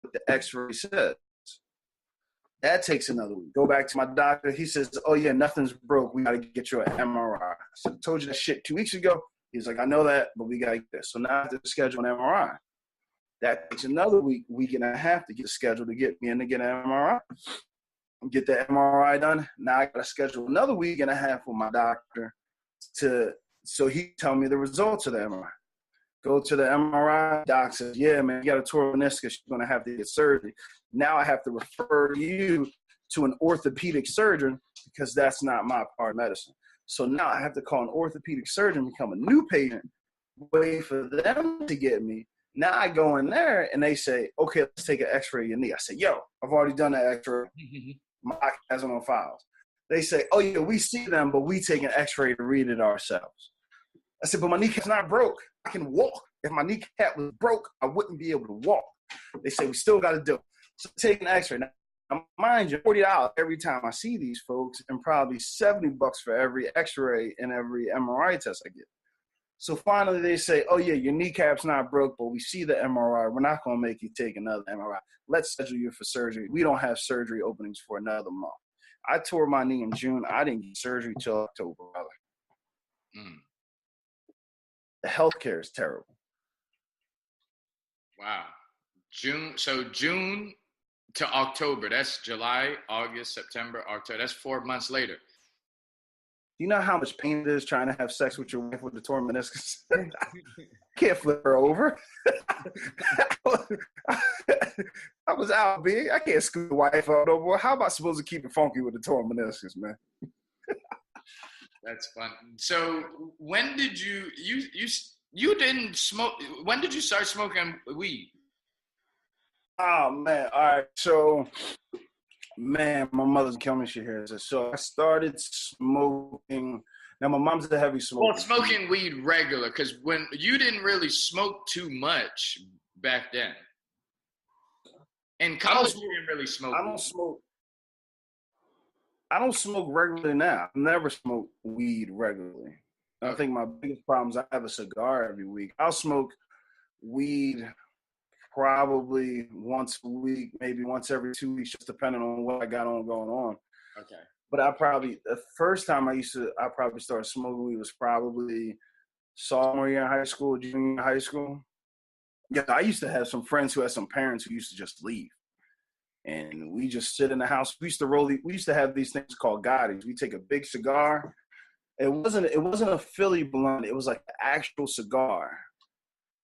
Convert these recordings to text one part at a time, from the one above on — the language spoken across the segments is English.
what the x-ray says. That takes another week. Go back to my doctor. He says, oh, yeah, nothing's broke. We got to get you an MRI. I said, I told you that shit 2 weeks ago. He's like, I know that, but we got to get this. So now I have to schedule an MRI. That takes another week and a half to get scheduled to get me in to get an MRI. Get the MRI done. Now I got to schedule another week and a half with my doctor so he tell me the results of the MRI. Go to the MRI. Doc says, yeah, man, you got a torn meniscus. You're going to have to get surgery. Now I have to refer you to an orthopedic surgeon because that's not my part of medicine. So now I have to call an orthopedic surgeon, become a new patient, wait for them to get me. Now I go in there and they say, okay, let's take an x-ray of your knee. I say, yo, I've already done that x-ray. My doc has it on files. They say, oh, yeah, we see them, but we take an x-ray to read it ourselves. I said, but my kneecap's not broke. I can walk. If my kneecap was broke, I wouldn't be able to walk. They say, we still got to do it. So take an x-ray. Now, mind you, $40 every time I see these folks and probably $70 for every x-ray and every MRI test I get. So finally they say, oh, yeah, your kneecap's not broke, but we see the MRI. We're not going to make you take another MRI. Let's schedule you for surgery. We don't have surgery openings for another month. I tore my knee in June. I didn't get surgery till October, brother. The healthcare is terrible. Wow. June to October. That's July, August, September, October. That's 4 months later. Do you know how much pain it is trying to have sex with your wife with the torn meniscus? Can't flip her over. I was out big. I can't scoop the wife out no more. How am I supposed to keep it funky with the torn meniscus, man? That's fun. So when did you didn't smoke? When did you start smoking weed? Oh man! All right, so man, my mother's killing me. She hears this. So I started smoking. Now my mom's a heavy smoker. Well, smoking weed regular, because when you didn't really smoke too much back then. In college, you didn't really smoke. I don't smoke regularly now. I've never smoked weed regularly. I think my biggest problem is I have a cigar every week. I'll smoke weed probably once a week, maybe once every 2 weeks, just depending on what I got going on. Okay. But the first time I probably started smoking weed was probably sophomore year in high school, junior year in high school. Yeah, I used to have some friends who had some parents who used to just leave. And we just sit in the house. We used to have these things called Gottis. We take a big cigar. It wasn't a Philly blunt. It was like an actual cigar.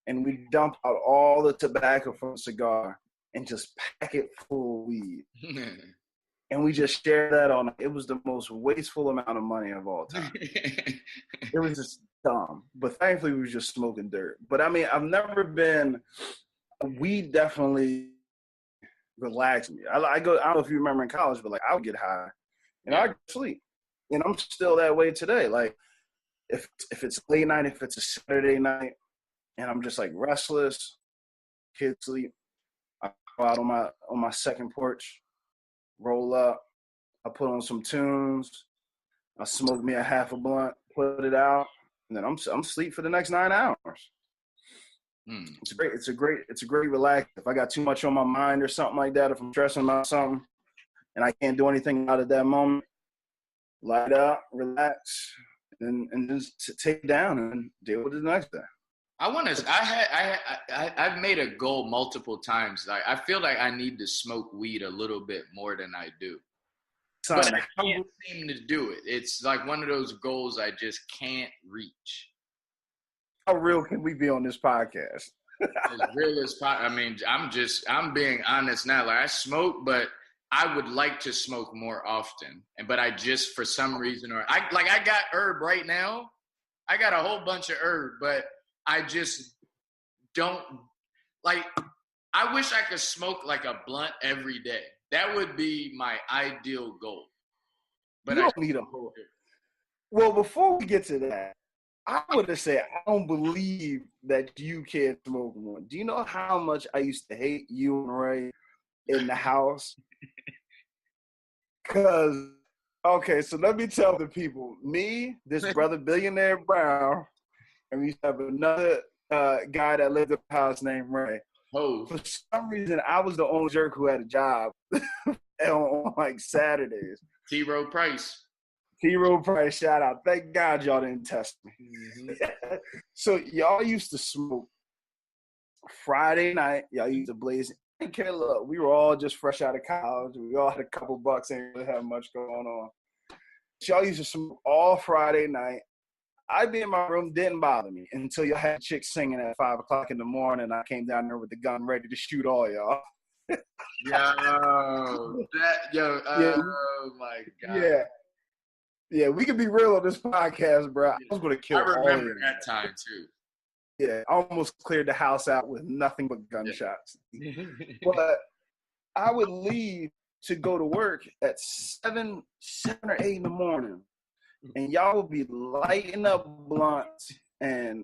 And we dump out all the tobacco from the cigar and just pack it full of weed. And we just share that all night. It was the most wasteful amount of money of all time. It was just dumb. But thankfully, we were just smoking dirt. But I mean, weed definitely relaxed me. I don't know if you remember in college, but like I would get high and I'd go to sleep. And I'm still that way today. Like if it's late night, if it's a Saturday night, and I'm just like restless, kids sleep, I go out on my second porch, roll up, I put on some tunes, I smoke me a half a blunt, put it out, and then I'm asleep for the next 9 hours. It's great. It's a great relax. If I got too much on my mind or something like that, if I'm stressing about something and I can't do anything out of that moment, light up, relax, and just take it down and deal with it the next day. I've made a goal multiple times. Like I feel like I need to smoke weed a little bit more than I do. But I can't seem to do it. It's like one of those goals I just can't reach. How real can we be on this podcast? As real as possible. I mean, I'm being honest now. Like I smoke, but I would like to smoke more often. But I just, for some reason, I got herb right now. I got a whole bunch of herb, but I just don't like. I wish I could smoke like a blunt every day. That would be my ideal goal. But you don't need a whole. Well, before we get to that, I would have said I don't believe that you can't smoke one. Do you know how much I used to hate you and Ray in the house? Because, okay, so let me tell the people, me, this brother Billionaire Brown, and we have another guy that lived in the house named Ray. Oh, For some reason, I was the only jerk who had a job on like Saturdays. T. Rowe Price. T-Row Price, shout out. Thank God y'all didn't test me. Mm-hmm. So y'all used to smoke Friday night. Y'all used to blaze. I didn't care. Look, we were all just fresh out of college. We all had a couple bucks. Ain't really have much going on. So y'all used to smoke all Friday night. I'd be in my room, didn't bother me until y'all had chicks singing at 5 o'clock in the morning. I came down there with the gun ready to shoot all y'all. Yeah, Oh my God. yeah, yeah. We could be real on this podcast, bro. I was gonna kill I all of remember you. that time too. Yeah, I almost cleared the house out with nothing but gunshots. But I would leave to go to work at 7 or 8 in the morning, and y'all would be lighting up blunts and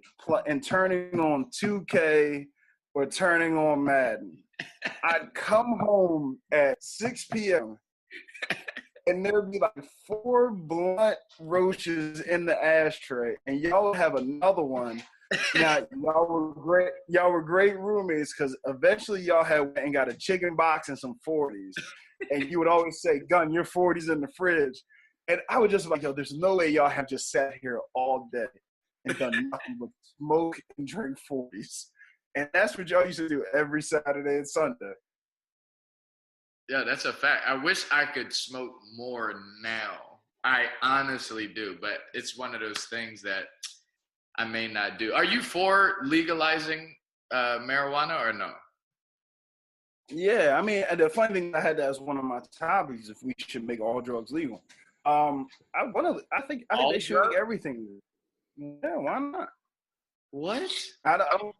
turning on 2K or turning on Madden. I'd come home at 6 p.m. and there'd be like 4 blunt roaches in the ashtray, and y'all would have another one. Now y'all were great. Y'all were great roommates because eventually y'all had went and got a chicken box and some 40s, and you would always say, "Gun, your 40s in the fridge," and I would just be like, "Yo, there's no way y'all have just sat here all day and done nothing but smoke and drink 40s," and that's what y'all used to do every Saturday and Sunday. Yeah, that's a fact. I wish I could smoke more now. I honestly do, but it's one of those things that I may not do. Are you for legalizing marijuana or no? Yeah, I mean, and the funny thing, I had that as one of my topics: if we should make all drugs legal. I think All they should drugs? make everything legal. Yeah, why not? What? I don't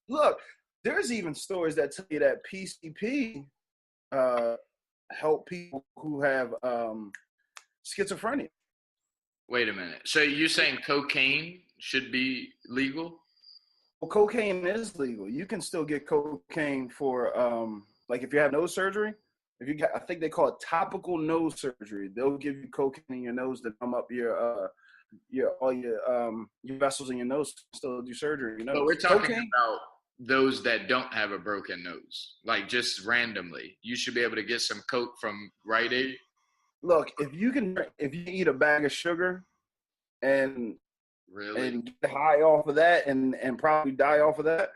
look. There's even stories that tell you that PCP uh, help people who have schizophrenia. Wait a minute. So you're saying cocaine should be legal? Well, cocaine is legal. You can still get cocaine for like if you have nose surgery. If you got, I think they call it topical nose surgery. They'll give you cocaine in your nose to numb up your vessels in your nose to still do surgery. You But know, we're talking cocaine. about those that don't have a broken nose, like just randomly. You should be able to get some coke from Rite Aid. Look, if you eat a bag of sugar and Really? get high off of that and probably die off of that,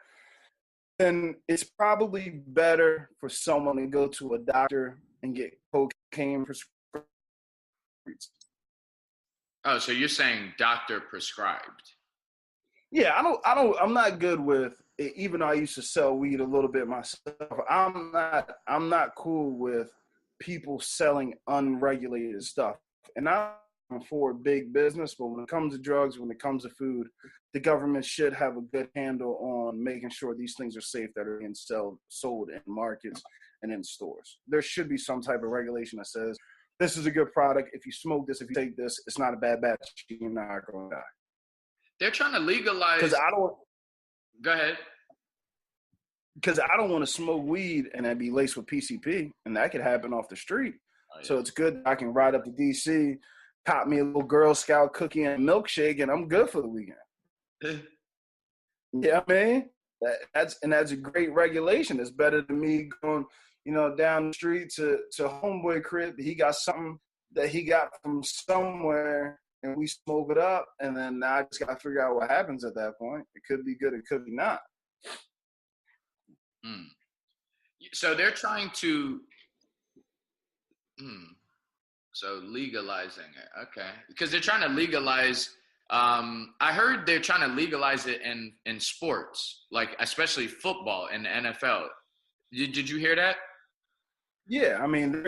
then it's probably better for someone to go to a doctor and get cocaine prescribed. Oh, so you're saying doctor prescribed? Yeah, I'm not good with it, even though I used to sell weed a little bit myself. I'm not cool with people selling unregulated stuff. And I'm for big business, but when it comes to drugs, when it comes to food, the government should have a good handle on making sure these things are safe that are being sold in markets and in stores. There should be some type of regulation that says this is a good product. If you smoke this, if you take this, it's not a bad batch. You're not going to die. They're trying to legalize. Because I don't. Go ahead. Because I don't want to smoke weed and then be laced with PCP, and that could happen off the street. Oh, yeah. So it's good I can ride up to DC, cop me a little Girl Scout cookie and a milkshake, and I'm good for the weekend. Yeah, I mean, that's a great regulation. It's better than me going, down the street to homeboy crib. He got something that he got from somewhere, and we smoke it up, and then I just got to figure out what happens at that point. It could be good, it could be not. So they're trying to, so legalizing it, okay? Because they're trying to legalize. I heard they're trying to legalize it in sports, like especially football and the NFL. Did you hear that? Yeah, I mean,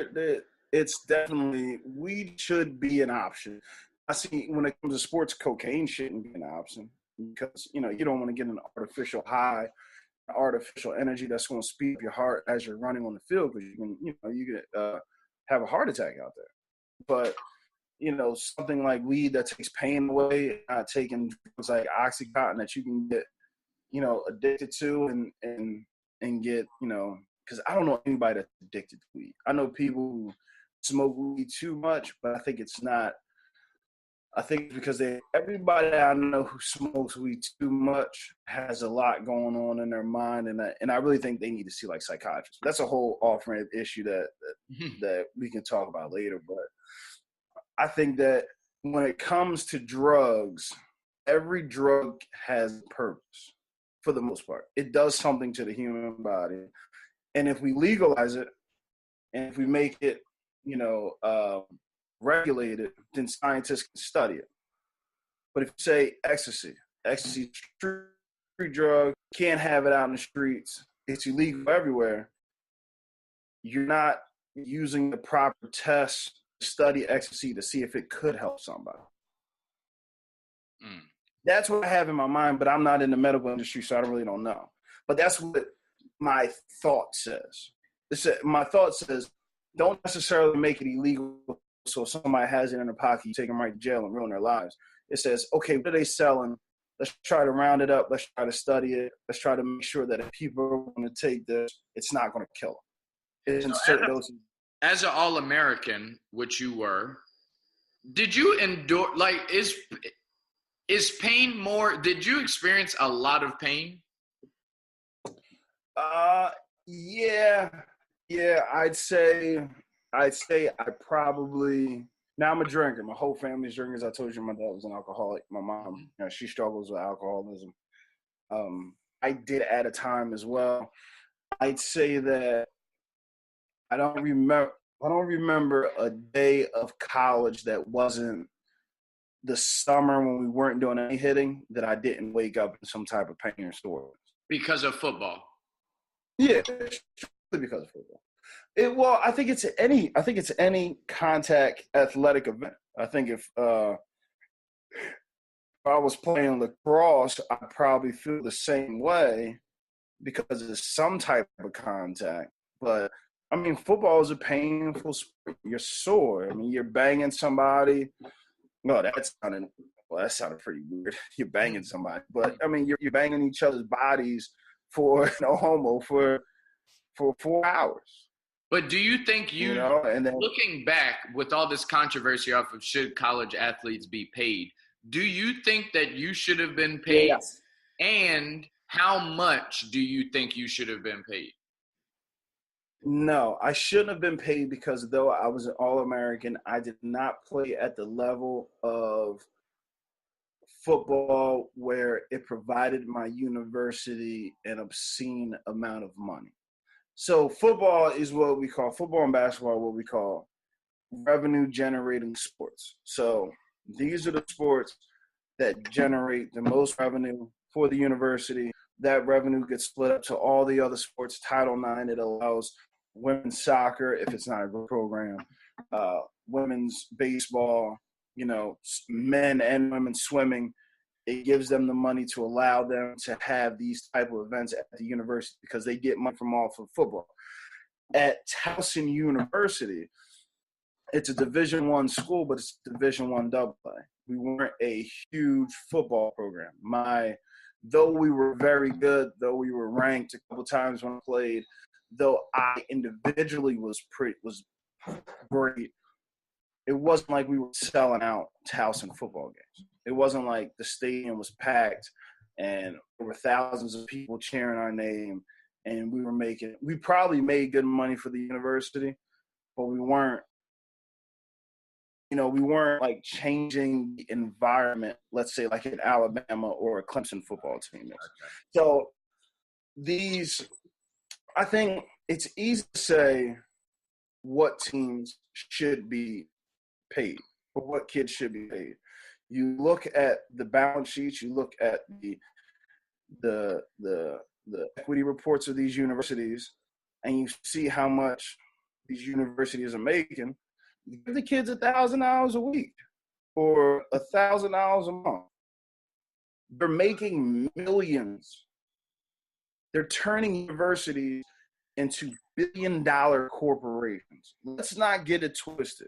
it's definitely weed should be an option. I see when it comes to sports, cocaine shouldn't be an option because you don't want to get an artificial high, artificial energy that's going to speed up your heart as you're running on the field because you can have a heart attack out there. But something like weed that takes pain away, not taking drugs like Oxycontin that you can get addicted to and get because I don't know anybody that's addicted to weed. I know people who smoke weed too much, but I think it's not I think because everybody I know who smokes weed too much has a lot going on in their mind, and I really think they need to see like psychiatrists. That's a whole off-ramp issue that we can talk about later. But I think that when it comes to drugs, every drug has a purpose for the most part. It does something to the human body, and if we legalize it and if we make it, regulated, then scientists can study it. But if you say ecstasy street drug, can't have it out in the streets, it's illegal everywhere, you're not using the proper tests to study ecstasy to see if it could help somebody. That's what I have in my mind, but I'm not in the medical industry, so I really don't know. But that's what my thought says. My thought says, don't necessarily make it illegal so if somebody has it in their pocket, you take them right to jail and ruin their lives. It says, okay, what are they selling? Let's try to round it up. Let's try to study it. Let's try to make sure that if people are going to take this, it's not going to kill them. It's in certain doses. As an All-American, which you were, did you endure, like, is pain more, did you experience a lot of pain? Yeah, I'd say I probably, now I'm a drinker. My whole family's drinkers. I told you my dad was an alcoholic. My mom, she struggles with alcoholism. I did at a time as well. I'd say that I don't remember a day of college that wasn't the summer when we weren't doing any hitting that I didn't wake up in some type of pain or sore. Because of football? Yeah, because of football. I think it's any contact athletic event. I think if I was playing lacrosse, I'd probably feel the same way because it's some type of contact. But I mean, football is a painful sport. You're sore. I mean, you're banging somebody. No, that sounded pretty weird. You're banging somebody, but I mean, you're banging each other's bodies for no homo for 4 hours. But do you think and then, looking back with all this controversy off of should college athletes be paid, do you think that you should have been paid? Yes. And how much do you think you should have been paid? No, I shouldn't have been paid because though I was an All-American, I did not play at the level of football where it provided my university an obscene amount of money. So football and basketball are what we call revenue generating sports. So these are the sports that generate the most revenue for the university. That revenue gets split up to all the other sports. Title IX, it allows women's soccer, if it's not a good program, women's baseball, men and women swimming. It gives them the money to allow them to have these type of events at the university because they get money from off of football. At Towson University, it's a Division I school, but it's Division I AA. We weren't a huge football program. Though we were very good, though we were ranked a couple times when I played, though I individually was great, it wasn't like we were selling out Towson football games. It wasn't like the stadium was packed and there were thousands of people cheering our name and we probably made good money for the university, but we weren't like changing the environment, let's say like an Alabama or a Clemson football team is. So I think it's easy to say what teams should be paid or what kids should be paid. You look at the balance sheets, you look at the equity reports of these universities, and you see how much these universities are making. Give the kids $1,000 a week or $1,000 a month. They're making millions. They're turning universities into billion-dollar corporations. Let's not get it twisted.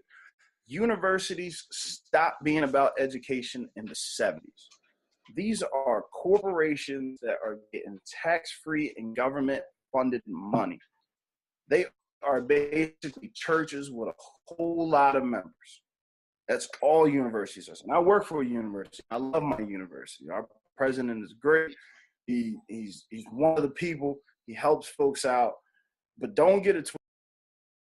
Universities stopped being about education in the 70s. These are corporations that are getting tax-free and government-funded money. They are basically churches with a whole lot of members. That's all universities are. And I work for a university. I love my university. Our president is great. He's one of the people. He helps folks out. But don't get it